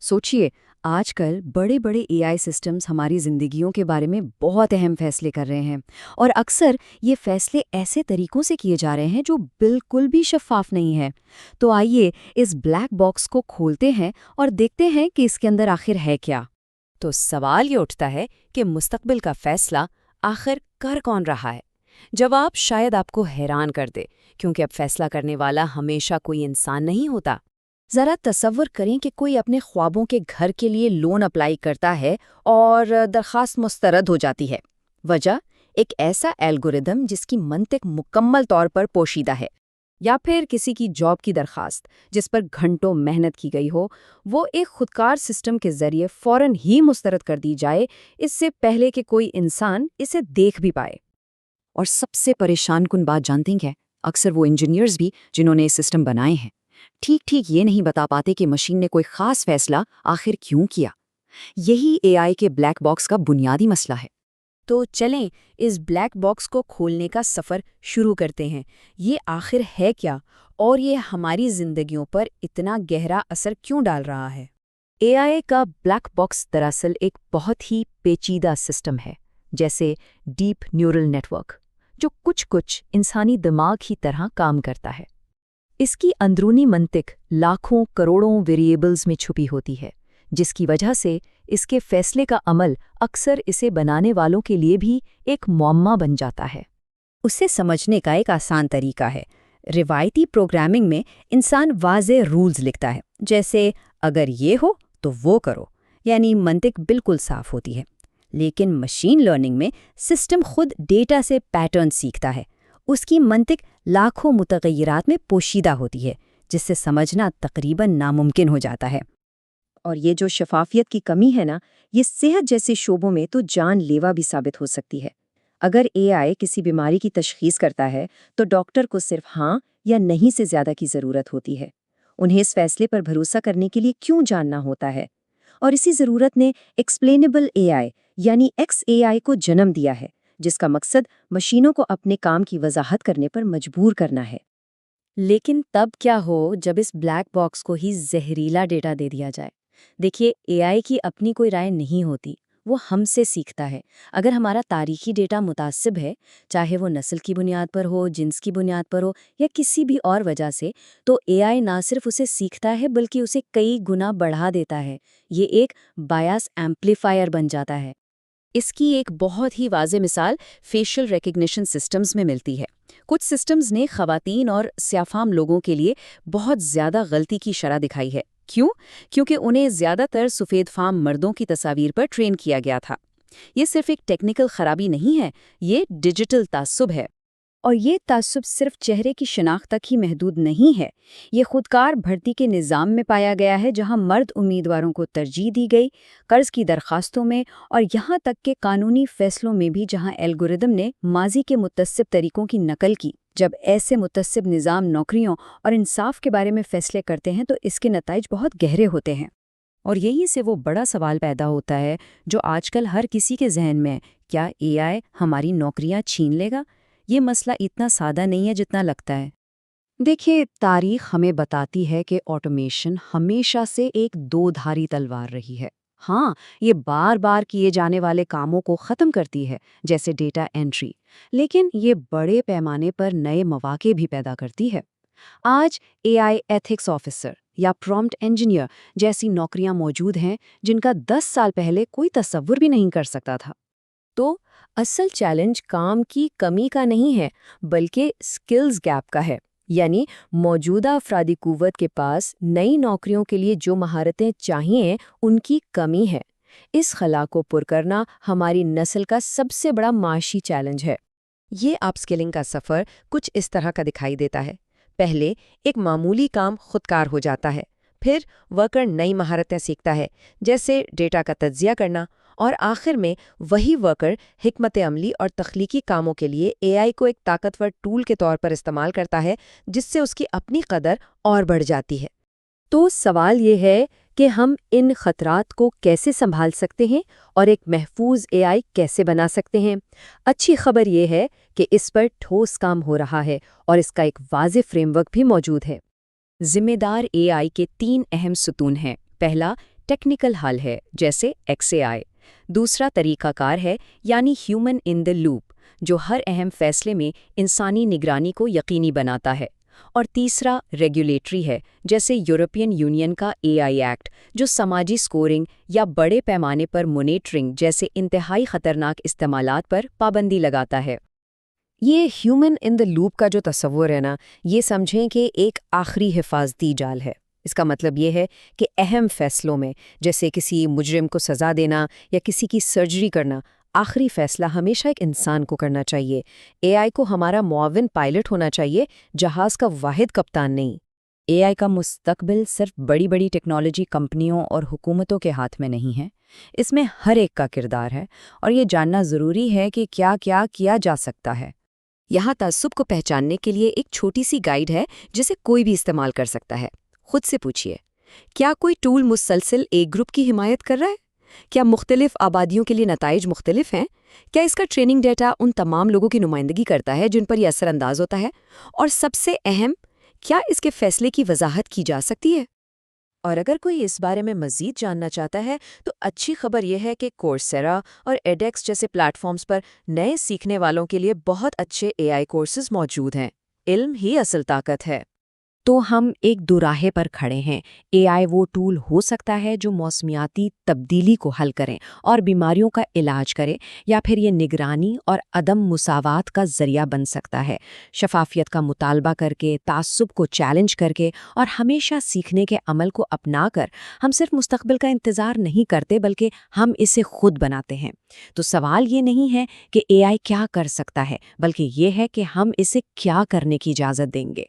सोचिए, आजकल बड़े बड़े एआई सिस्टम्स हमारी जिंदगियों के बारे में बहुत अहम फैसले कर रहे हैं। और अक्सर ये फैसले ऐसे तरीकों से किए जा रहे हैं जो बिल्कुल भी शफाफ नहीं है। तो आइए इस ब्लैक बॉक्स को खोलते हैं और देखते हैं कि इसके अंदर आखिर है क्या। तो सवाल ये उठता है कि मुस्तकबिल का फैसला आखिर कर कौन रहा है। जवाब शायद आपको हैरान कर दे, क्योंकि अब फैसला करने वाला हमेशा कोई इंसान नहीं होता। ज़रा तसव्वुर करें कि कोई अपने ख्वाबों के घर के लिए लोन अप्लाई करता है और दरख्वास्त मुस्तरद हो जाती है। वजह, एक ऐसा एल्गोरिदम जिसकी मंतिक मुकम्मल तौर पर पोशीदा है। या फिर किसी की जॉब की दरखास्त जिस पर घंटों मेहनत की गई हो, वो एक खुदकार सिस्टम के जरिए फौरन ही मुस्तरद कर दी जाए, इससे पहले कि कोई इंसान इसे देख भी पाए। और सबसे परेशान कुन बात जानती हैं, अक्सर वो इंजीनियर्स भी जिन्होंने ये सिस्टम बनाए हैं ठीक ठीक ये नहीं बता पाते कि मशीन ने कोई खास फैसला आखिर क्यों किया। यही एआई के ब्लैक बॉक्स का बुनियादी मसला है। तो चलें इस ब्लैक बॉक्स को खोलने का सफ़र शुरू करते हैं। ये आखिर है क्या, और ये हमारी जिंदगियों पर इतना गहरा असर क्यों डाल रहा है। एआई का ब्लैक बॉक्स दरअसल एक बहुत ही पेचीदा सिस्टम है, जैसे डीप न्यूरल नेटवर्क, जो कुछ इंसानी दिमाग की तरह काम करता है। इसकी अंदरूनी मंतिक लाखों करोड़ों वेरिएबल्स में छुपी होती है, जिसकी वजह से इसके फैसले का अमल अक्सर इसे बनाने वालों के लिए भी एक मुअम्मा बन जाता है। उसे समझने का एक आसान तरीका है। रिवायती प्रोग्रामिंग में इंसान वाज़े रूल्स लिखता है, जैसे अगर ये हो तो वो करो, यानी मंतिक बिल्कुल साफ होती है। लेकिन मशीन लर्निंग में सिस्टम खुद डेटा से पैटर्न सीखता है। उसकी मंतिक लाखों मुतग़य्यरात में पोशीदा होती है, जिससे समझना तकरीबन नामुमकिन हो जाता है। और ये जो शफाफियत की कमी है ना, ये सेहत जैसे शोबों में तो जानलेवा भी साबित हो सकती है। अगर एआई किसी बीमारी की तशखीस करता है, तो डॉक्टर को सिर्फ हाँ या नहीं से ज़्यादा की ज़रूरत होती है। उन्हें इस फैसले पर भरोसा करने के लिए क्यों जानना होता है। और इसी ज़रूरत ने एक्सप्लेनेबल एआई यानी XAI को जन्म दिया है, जिसका मकसद मशीनों को अपने काम की वजाहत करने पर मजबूर करना है। लेकिन तब क्या हो जब इस ब्लैक बॉक्स को ही जहरीला डेटा दे दिया जाए। देखिए, एआई की अपनी कोई राय नहीं होती, वो हमसे सीखता है। अगर हमारा तारीखी डेटा मुतासिब है, चाहे वो नस्ल की बुनियाद पर हो, जिन्स की बुनियाद पर हो या किसी भी और वजह से, तो एआई ना सिर्फ उसे सीखता है बल्कि उसे कई गुना बढ़ा देता है। ये एक बायस एम्पलीफायर बन जाता है। इसकी एक बहुत ही वाज़ेह मिसाल फेशियल रिकग्निशन सिस्टम्स में मिलती है। कुछ सिस्टम्स ने ख़वातीन और स्याफ़ाम लोगों के लिए बहुत ज़्यादा गलती की शरह दिखाई है। क्यों? क्योंकि उन्हें ज़्यादातर सफ़ेद फाम मर्दों की तस्वीर पर ट्रेन किया गया था। ये सिर्फ एक टेक्निकल खराबी नहीं है, ये डिजिटल तासुब है। और ये तासुब सिर्फ चेहरे की शिनाख्त तक ही महदूद नहीं है। ये खुदकार भर्ती के निज़ाम में पाया गया है, जहां मर्द उम्मीदवारों को तरजीह दी गई, कर्ज की दरखास्तों में और यहाँ तक के कानूनी फैसलों में भी, जहां एल्गोरिदम ने माजी के मुत्तसिब तरीकों की नकल की। जब ऐसे मुत्तसिब निज़ाम नौकरियों और इंसाफ के बारे में फैसले करते हैं, तो इसके नताइज बहुत गहरे होते हैं। और यहीं से वो बड़ा सवाल पैदा होता है जो आजकल हर किसी के जहन में है, क्या एआई हमारी नौकरियां छीन लेगा? ये मसला इतना सादा नहीं है जितना लगता है। देखिए, तारीख हमें बताती है कि ऑटोमेशन हमेशा से एक दो-धारी तलवार रही है। हाँ, ये बार बार किए जाने वाले कामों को ख़त्म करती है, जैसे डेटा एंट्री, लेकिन ये बड़े पैमाने पर नए मौके भी पैदा करती है। आज एआई एथिक्स ऑफिसर या प्रॉम्प्ट इंजीनियर जैसी नौकरियां मौजूद हैं, जिनका 10 साल पहले कोई तसव्वुर भी नहीं कर सकता था। तो असल चैलेंज काम की कमी का नहीं है, बल्कि स्किल्स गैप का है। यानी मौजूदा अफरादी कुव्वत के पास नई नौकरियों के लिए जो महारतें चाहिए, उनकी कमी है। इस खला को पुर करना हमारी नस्ल का सबसे बड़ा माशी चैलेंज है। ये अपस्किलिंग का सफ़र कुछ इस तरह का दिखाई देता है। पहले एक मामूली काम खुदकार हो जाता है, फिर वर्कर नई महारतें सीखता है, जैसे डेटा का तज्जिया करना, और आखिर में वही वर्कर हिकमत अमली और तख्लीकी कामों के लिए एआई को एक ताकतवर टूल के तौर पर इस्तेमाल करता है, जिससे उसकी अपनी कदर और बढ़ जाती है। तो सवाल ये है कि हम इन खतरात को कैसे संभाल सकते हैं और एक महफूज एआई कैसे बना सकते हैं। अच्छी खबर ये है कि इस पर ठोस काम हो रहा है और इसका एक वाज़ेह फ्रेमवर्क भी मौजूद है। जिम्मेदार एआई के 3 अहम सुतून हैं। पहला, ٹیکنیکل حل ہے جیسے XAI۔ دوسرا طریقہ کار ہے یعنی ہیومن ان دی لوپ، جو ہر اہم فیصلے میں انسانی نگرانی کو یقینی بناتا ہے۔ اور تیسرا ریگولیٹری ہے، جیسے یورپین یونین کا AI ایکٹ، جو سماجی سکورنگ یا بڑے پیمانے پر مانیٹرنگ جیسے انتہائی خطرناک استعمالات پر پابندی لگاتا ہے۔ یہ ہیومن ان دا لوپ کا جو تصور ہے نا، یہ سمجھیں کہ ایک آخری حفاظتی جال ہے۔ اس کا مطلب یہ ہے کہ اہم فیصلوں میں، جیسے کسی مجرم کو سزا دینا یا کسی کی سرجری کرنا، آخری فیصلہ ہمیشہ ایک انسان کو کرنا چاہیے۔ AI کو ہمارا معاون پائلٹ ہونا چاہیے، جہاز کا واحد کپتان نہیں۔ AI کا مستقبل صرف بڑی بڑی ٹیکنالوجی کمپنیوں اور حکومتوں کے ہاتھ میں نہیں ہے، اس میں ہر ایک کا کردار ہے، اور یہ جاننا ضروری ہے کہ کیا کیا جا سکتا ہے۔ یہاں تعصب کو پہچاننے کے لیے ایک چھوٹی سی گائیڈ ہے جسے کوئی بھی استعمال کر سکتا ہے۔ خود سے پوچھئے، کیا کوئی ٹول مسلسل ایک گروپ کی حمایت کر رہا ہے؟ کیا مختلف آبادیوں کے لیے نتائج مختلف ہیں؟ کیا اس کا ٹریننگ ڈیٹا ان تمام لوگوں کی نمائندگی کرتا ہے جن پر یہ اثر انداز ہوتا ہے؟ اور سب سے اہم، کیا اس کے فیصلے کی وضاحت کی جا سکتی ہے؟ اور اگر کوئی اس بارے میں مزید جاننا چاہتا ہے تو اچھی خبر یہ ہے کہ کورسیرا اور ایڈیکس جیسے پلیٹ فارمز پر نئے سیکھنے والوں کے لیے بہت اچھے AI کورسز موجود ہیں۔ علم ہی اصل طاقت ہے۔ تو ہم ایک دوراہے پر کھڑے ہیں۔ AI وہ ٹول ہو سکتا ہے جو موسمیاتی تبدیلی کو حل کرے اور بیماریوں کا علاج کرے، یا پھر یہ نگرانی اور عدم مساوات کا ذریعہ بن سکتا ہے۔ شفافیت کا مطالبہ کر کے، تعصب کو چیلنج کر کے اور ہمیشہ سیکھنے کے عمل کو اپنا کر ہم صرف مستقبل کا انتظار نہیں کرتے بلکہ ہم اسے خود بناتے ہیں۔ تو سوال یہ نہیں ہے کہ AI کیا کر سکتا ہے، بلکہ یہ ہے کہ ہم اسے کیا کرنے کی اجازت دیں گے۔